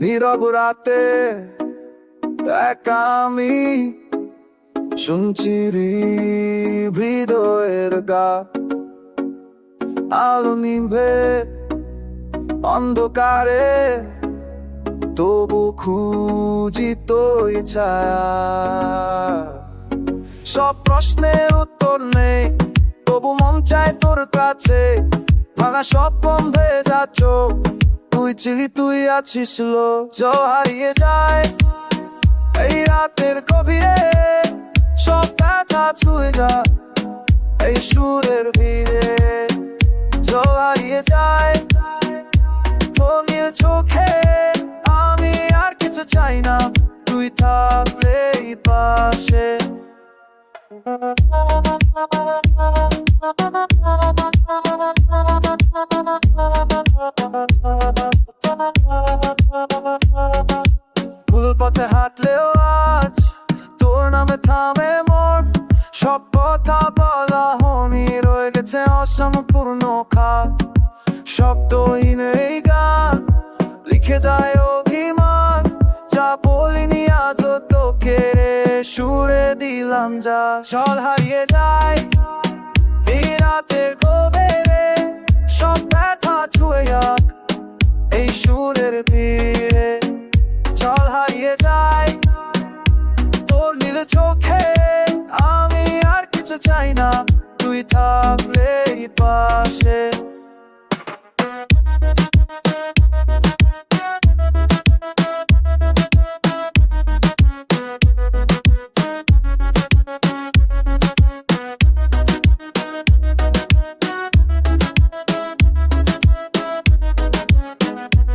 নীরব রাতে একা আমি শুনছি হৃদয়ের গা, আলো নিভে অন্ধকারে, তবু খুঁজি তোই ছায়া। সব প্রশ্নের উত্তর নেই, তবু মন চায় তোর কাছে। ভাঙা সব বন্ধে যাচ্ছ, তুই ছিলি তুই আছিস লো। জল হারিয়ে যায় এই রাতের গভীরে, সব ব্যথা ছুঁয়ে যা এই সুরের ভিড়ে। জল হারিয়ে যায় তোর নীল চোখে, আমি আর কিছু চাই না, তুই থাকলে পাশে। ভুল পথে হাঁটলেও আজ তোর নামে থামে মন, সব কথা বলা হনি রয়ে গেছে অসম্পূর্ণ খাত। শব্দহীন এই গান লিখে যায় অভিমান, যা বলিনি আজও তোকে সুরে দিলাম যা। জল হারিয়ে যায় এই রাতের গভীরে, সব ব্যথা ছুঁয়ে যাক এই সুরের ভিড়ে। জল হারিয়ে যায় তোর নীল চোখে, আমি আর কিছু চাই না, তুই থাকলে পাশে।